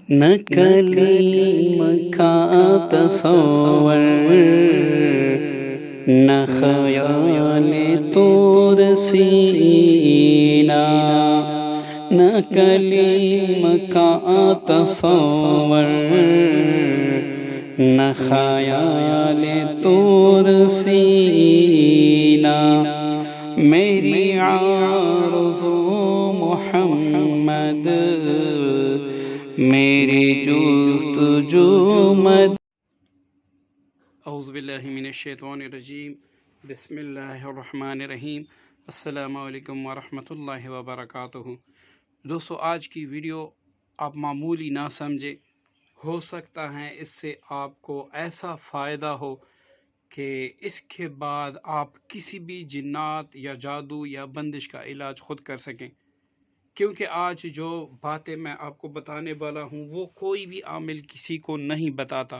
نہ کلیم کا تصور، نہ خیال طور سینا، نہ کلیم کا تصور، نہ خیال طور سینا، میری آرزو محمد، میری جستجو مد۔ اعوذ باللہ من الشیطان الرجیم، بسم اللہ الرحمن الرحیم۔ السلام علیکم ورحمۃ اللہ وبرکاتہ۔ دوستو، آج کی ویڈیو آپ معمولی نہ سمجھے، ہو سکتا ہے اس سے آپ کو ایسا فائدہ ہو کہ اس کے بعد آپ کسی بھی جنات یا جادو یا بندش کا علاج خود کر سکیں، کیونکہ آج جو باتیں میں آپ کو بتانے والا ہوں وہ کوئی بھی عامل کسی کو نہیں بتاتا۔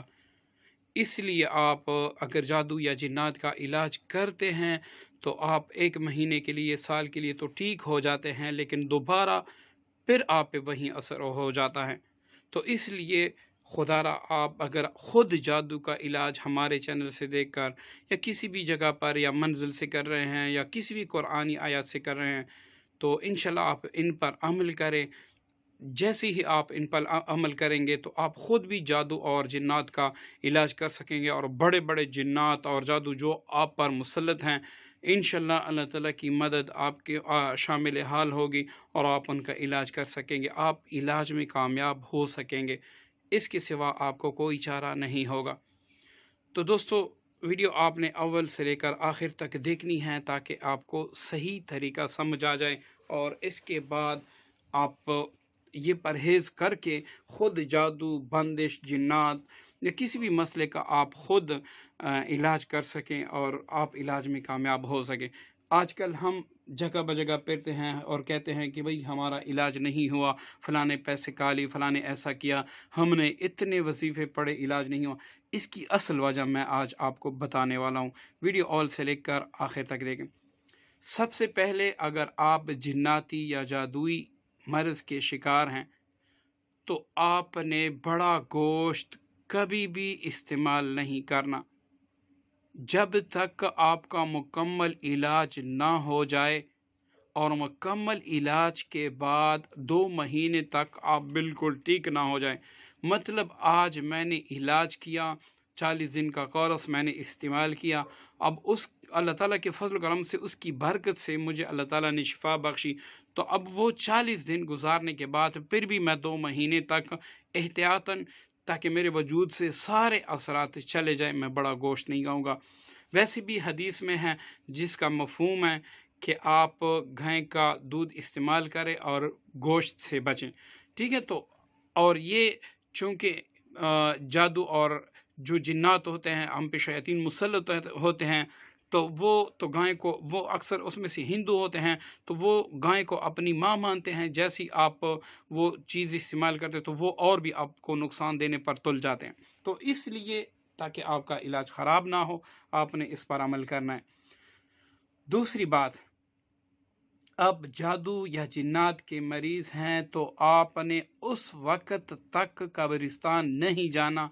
اس لیے آپ اگر جادو یا جنات کا علاج کرتے ہیں تو آپ 1 مہینے کے لیے، سال کے لیے تو ٹھیک ہو جاتے ہیں، لیکن دوبارہ پھر آپ پہ وہی اثر ہو جاتا ہے۔ تو اس لیے خدا را آپ اگر خود جادو کا علاج ہمارے چینل سے دیکھ کر یا کسی بھی جگہ پر یا منزل سے کر رہے ہیں یا کسی بھی قرآنی آیات سے کر رہے ہیں تو انشاءاللہ آپ ان پر عمل کریں۔ جیسے ہی آپ ان پر عمل کریں گے تو آپ خود بھی جادو اور جنات کا علاج کر سکیں گے، اور بڑے بڑے جنات اور جادو جو آپ پر مسلط ہیں انشاءاللہ اللہ تعالیٰ کی مدد آپ کے شامل حال ہوگی اور آپ ان کا علاج کر سکیں گے، آپ علاج میں کامیاب ہو سکیں گے۔ اس کے سوا آپ کو کوئی چارہ نہیں ہوگا۔ تو دوستو، ویڈیو آپ نے اول سے لے کر آخر تک دیکھنی ہے تاکہ آپ کو صحیح طریقہ سمجھ آ جائے، اور اس کے بعد آپ یہ پرہیز کر کے خود جادو، بندش، جنات یا کسی بھی مسئلے کا آپ خود علاج کر سکیں اور آپ علاج میں کامیاب ہو سکیں۔ آج کل ہم جگہ بجگہ پھرتے ہیں اور کہتے ہیں کہ بھئی ہمارا علاج نہیں ہوا، فلاں نے پیسے کھا فلاں نے ایسا کیا، ہم نے اتنے وظیفے پڑھے، علاج نہیں ہوا۔ اس کی اصل وجہ میں آج آپ کو بتانے والا ہوں، ویڈیو اول سے لے کر آخر تک دیکھیں۔ سب سے پہلے اگر آپ جناتی یا جادوئی مرض کے شکار ہیں تو آپ نے بڑا گوشت کبھی بھی استعمال نہیں کرنا جب تک آپ کا مکمل علاج نہ ہو جائے، اور مکمل علاج کے بعد 2 مہینے تک آپ بالکل ٹھیک نہ ہو جائیں۔ مطلب آج میں نے علاج کیا، 40 دن کا کورس میں نے استعمال کیا، اب اس اللہ تعالیٰ کے فضل و کرم سے، اس کی برکت سے مجھے اللہ تعالیٰ نے شفا بخشی، تو اب وہ 40 دن گزارنے کے بعد پھر بھی میں 2 مہینے تک احتیاطاً، تاکہ میرے وجود سے سارے اثرات چلے جائیں، میں بڑا گوشت نہیں کھاؤں گا۔ ویسے بھی حدیث میں ہے جس کا مفہوم ہے کہ آپ گائے کا دودھ استعمال کریں اور گوشت سے بچیں، ٹھیک ہے۔ تو اور یہ چونکہ جادو اور جو جنات ہوتے ہیں، ہم پہ شیاطین مسلط ہوتے ہیں، تو وہ تو گائے کو، وہ اکثر اس میں سے ہندو ہوتے ہیں تو وہ گائے کو اپنی ماں مانتے ہیں، جیسی آپ وہ چیز استعمال کرتے تو وہ اور بھی آپ کو نقصان دینے پر تل جاتے ہیں۔ تو اس لیے تاکہ آپ کا علاج خراب نہ ہو، آپ نے اس پر عمل کرنا ہے۔ دوسری بات، اب جادو یا جنات کے مریض ہیں تو آپ نے اس وقت تک قبرستان نہیں جانا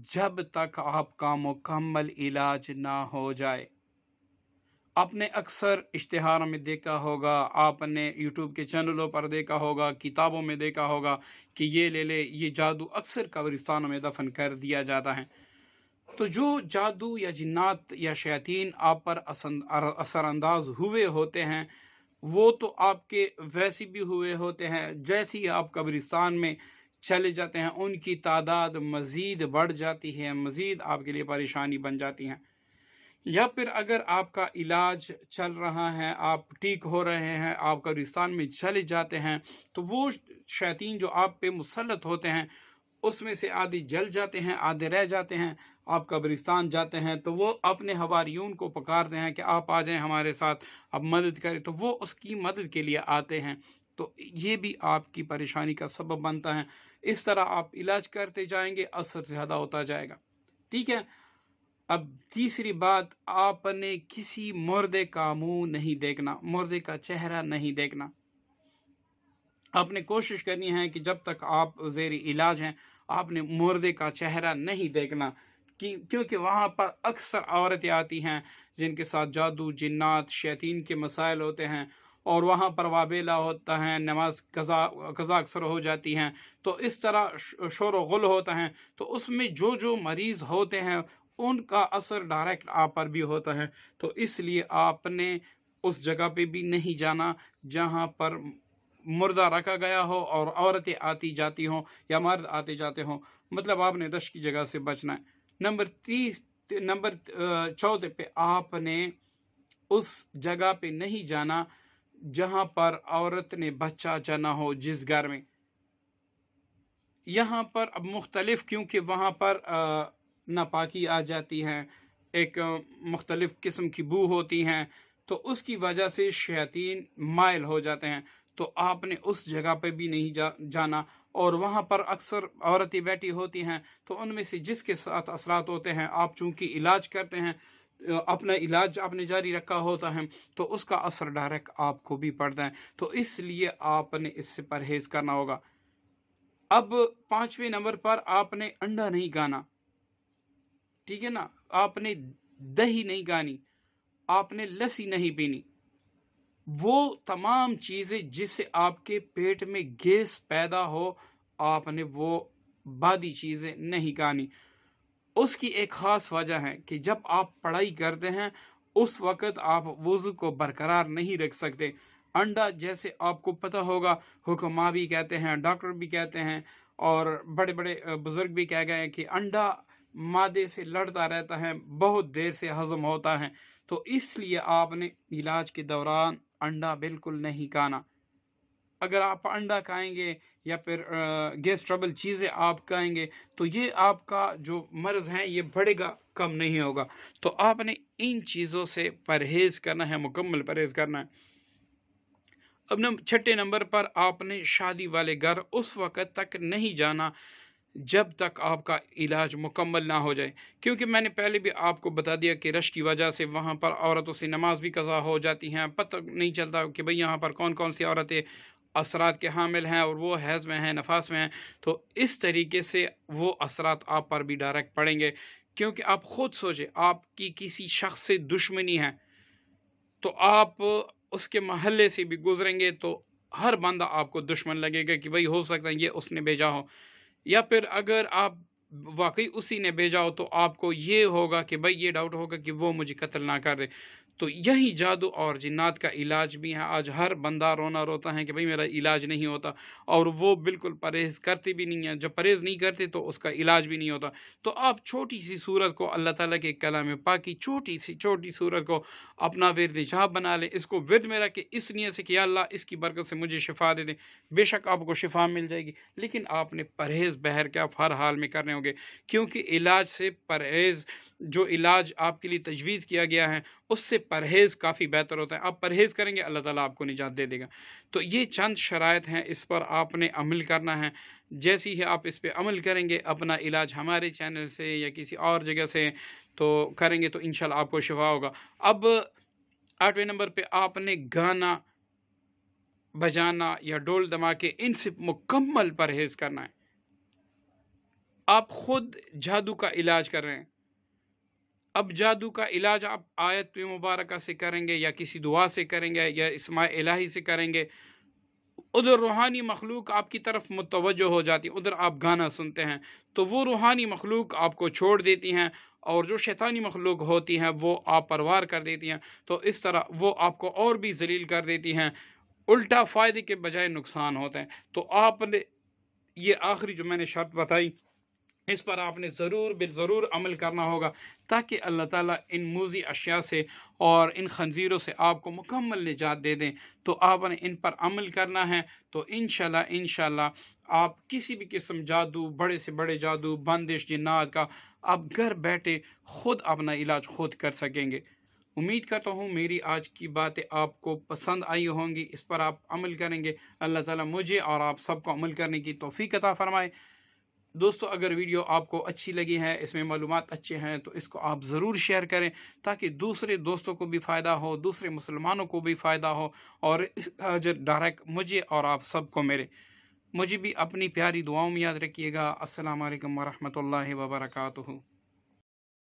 جب تک آپ کا مکمل علاج نہ ہو جائے۔ آپ نے اکثر اشتہاروں میں دیکھا ہوگا، آپ نے یوٹیوب کے چینلوں پر دیکھا ہوگا، کتابوں میں دیکھا ہوگا کہ یہ لے لے، یہ جادو اکثر قبرستانوں میں دفن کر دیا جاتا ہے۔ تو جو جادو یا جنات یا شیاطین آپ پر اثر انداز ہوئے ہوتے ہیں وہ تو آپ کے ویسے بھی ہوئے ہوتے ہیں، جیسے ہی آپ قبرستان میں چلے جاتے ہیں ان کی تعداد مزید بڑھ جاتی ہے، مزید آپ کے لیے پریشانی بن جاتی ہیں۔ یا پھر اگر آپ کا علاج چل رہا ہے، آپ ٹھیک ہو رہے ہیں، آپ قبرستان میں چلے جاتے ہیں تو وہ شیاطین جو آپ پہ مسلط ہوتے ہیں اس میں سے آدھے جل جاتے ہیں، آدھے رہ جاتے ہیں۔ آپ قبرستان جاتے ہیں تو وہ اپنے حواریون کو پکارتے ہیں کہ آپ آ جائیں ہمارے ساتھ، اب مدد کریں، تو وہ اس کی مدد کے لیے آتے ہیں، تو یہ بھی آپ کی پریشانی کا سبب بنتا ہے۔ اس طرح آپ علاج کرتے جائیں گے، اثر زیادہ ہوتا جائے گا، ٹھیک ہے۔ اب تیسری بات، آپ نے کسی مردے کا منہ نہیں دیکھنا، مردے کا چہرہ نہیں دیکھنا۔ آپ نے کوشش کرنی ہے کہ جب تک آپ زیر علاج ہیں آپ نے مردے کا چہرہ نہیں دیکھنا، کیونکہ وہاں پر اکثر عورتیں آتی ہیں جن کے ساتھ جادو، جنات، شیاطین کے مسائل ہوتے ہیں، اور وہاں پر وابیلا ہوتا ہے، نماز قضا اکثر ہو جاتی ہیں، تو اس طرح شور و غل ہوتا ہے، تو اس میں جو مریض ہوتے ہیں ان کا اثر ڈائریکٹ آپ پر بھی ہوتا ہے۔ تو اس لیے آپ نے اس جگہ پہ بھی نہیں جانا جہاں پر مردہ رکھا گیا ہو اور عورتیں آتی جاتی ہوں یا مرد آتے جاتے ہوں، مطلب آپ نے رش کی جگہ سے بچنا ہے۔ نمبر 14 پہ آپ نے اس جگہ پہ نہیں جانا جہاں پر عورت نے بچہ جنا ہو، جس گھر میں، یہاں پر اب مختلف، کیونکہ وہاں پر ناپاکی آ جاتی ہے، ایک مختلف قسم کی بو ہوتی ہیں، تو اس کی وجہ سے شیاطین مائل ہو جاتے ہیں، تو آپ نے اس جگہ پہ بھی نہیں جانا، اور وہاں پر اکثر عورتیں بیٹھی ہوتی ہیں، تو ان میں سے جس کے ساتھ اثرات ہوتے ہیں، آپ چونکہ علاج کرتے ہیں، اپنا علاج آپ نے جاری رکھا ہوتا ہے، تو اس کا اثر ڈائریکٹ آپ کو بھی پڑتا ہے، تو اس لیے آپ نے اس سے پرہیز کرنا ہوگا۔ اب 5ویں نمبر پر آپ نے انڈا نہیں کھانا، ٹھیک ہے نا، آپ نے دہی نہیں کھانی، آپ نے لسی نہیں پینی، وہ تمام چیزیں جس سے آپ کے پیٹ میں گیس پیدا ہو، آپ نے وہ بادی چیزیں نہیں کھانی۔ اس کی ایک خاص وجہ ہے کہ جب آپ پڑھائی کرتے ہیں اس وقت آپ وضو کو برقرار نہیں رکھ سکتے۔ انڈا، جیسے آپ کو پتہ ہوگا، حکماء بھی کہتے ہیں، ڈاکٹر بھی کہتے ہیں، اور بڑے بڑے بزرگ بھی کہہ گئے کہ انڈا مادے سے لڑتا رہتا ہے، بہت دیر سے ہضم ہوتا ہے، تو اس لیے آپ نے علاج کے دوران انڈا بالکل نہیں کھانا۔ اگر آپ انڈا کھائیں گے یا پھر گیس ٹربل چیزیں آپ کھائیں گے تو یہ آپ کا جو مرض ہے یہ بڑھے گا، کم نہیں ہوگا، تو آپ نے ان چیزوں سے پرہیز کرنا ہے، مکمل پرہیز کرنا ہے۔ اب 6 نمبر پر آپ نے شادی والے گھر اس وقت تک نہیں جانا جب تک آپ کا علاج مکمل نہ ہو جائے، کیونکہ میں نے پہلے بھی آپ کو بتا دیا کہ رش کی وجہ سے وہاں پر عورتوں سے نماز بھی قضا ہو جاتی ہیں، پتہ نہیں چلتا کہ بھئی یہاں پر کون کون سی عورتیں اثرات کے حامل ہیں اور وہ حیض میں ہیں، نفاس میں ہیں، تو اس طریقے سے وہ اثرات آپ پر بھی ڈائریکٹ پڑیں گے، کیونکہ آپ خود سوچیں، آپ کی کسی شخص سے دشمنی ہے تو آپ اس کے محلے سے بھی گزریں گے تو ہر بندہ آپ کو دشمن لگے گا کہ بھئی ہو سکتا ہے یہ اس نے بھیجا ہو، یا پھر اگر آپ واقعی اسی نے بھیجا ہو تو آپ کو یہ ہوگا کہ بھئی یہ ڈاؤٹ ہوگا کہ وہ مجھے قتل نہ کر دے۔ تو یہی جادو اور جنات کا علاج بھی ہے۔ آج ہر بندہ رونا روتا ہے کہ بھئی میرا علاج نہیں ہوتا، اور وہ بالکل پرہیز کرتے بھی نہیں ہیں، جب پرہیز نہیں کرتے تو اس کا علاج بھی نہیں ہوتا۔ تو آپ چھوٹی سی صورت کو اللہ تعالیٰ کے کلام پاک کی چھوٹی صورت کو اپنا ورد جہاں بنا لیں، اس کو ورد میں رکھیں، اس نیت سے کہ یا اللہ اس کی برکت سے مجھے شفا دے دیں، بے شک آپ کو شفا مل جائے گی، لیکن آپ نے پرہیز بہر کے آپ ہر حال میں کرنے ہوں گے، کیونکہ علاج سے پرہیز، جو علاج آپ کے لیے تجویز کیا گیا ہے اس سے پرہیز کافی بہتر ہوتا ہے۔ آپ پرہیز کریں گے اللہ تعالیٰ آپ کو نجات دے دے گا۔ تو یہ چند شرائط ہیں، اس پر آپ نے عمل کرنا ہے، جیسی ہی آپ اس پہ عمل کریں گے، اپنا علاج ہمارے چینل سے یا کسی اور جگہ سے تو کریں گے تو انشاءاللہ آپ کو شفا ہوگا۔ اب 8ویں نمبر پہ آپ نے گانا بجانا یا ڈول دھماکے ان سے مکمل پرہیز کرنا ہے۔ آپ خود جادو کا علاج کر رہے ہیں، اب جادو کا علاج آپ آیت مبارکہ سے کریں گے یا کسی دعا سے کریں گے یا اسماء الہی سے کریں گے، ادھر روحانی مخلوق آپ کی طرف متوجہ ہو جاتی ہے، ادھر آپ گانا سنتے ہیں تو وہ روحانی مخلوق آپ کو چھوڑ دیتی ہیں، اور جو شیطانی مخلوق ہوتی ہیں وہ آپ پر وار کر دیتی ہیں، تو اس طرح وہ آپ کو اور بھی ذلیل کر دیتی ہیں، الٹا فائدے کے بجائے نقصان ہوتے ہیں۔ تو آپ نے یہ آخری جو میں نے شرط بتائی اس پر آپ نے ضرور عمل کرنا ہوگا، تاکہ اللہ تعالیٰ ان موذی اشیاء سے اور ان خنزیروں سے آپ کو مکمل نجات دے دیں۔ تو آپ نے ان پر عمل کرنا ہے، تو انشاءاللہ آپ کسی بھی قسم جادو، بڑے سے بڑے جادو، بندش، جنات کا آپ گھر بیٹھے خود اپنا علاج خود کر سکیں گے۔ امید کرتا ہوں میری آج کی باتیں آپ کو پسند آئی ہوں گی، اس پر آپ عمل کریں گے۔ اللہ تعالیٰ مجھے اور آپ سب کو عمل کرنے کی توفیق عطا فرمائے۔ دوستو اگر ویڈیو آپ کو اچھی لگی ہے، اس میں معلومات اچھے ہیں، تو اس کو آپ ضرور شیئر کریں تاکہ دوسرے دوستوں کو بھی فائدہ ہو، دوسرے مسلمانوں کو بھی فائدہ ہو، اور اس اجر ڈائریکٹ مجھے اور آپ سب کو ملے۔ مجھے بھی اپنی پیاری دعاؤں میں یاد رکھیے گا۔ السلام علیکم ورحمۃ اللہ وبرکاتہ۔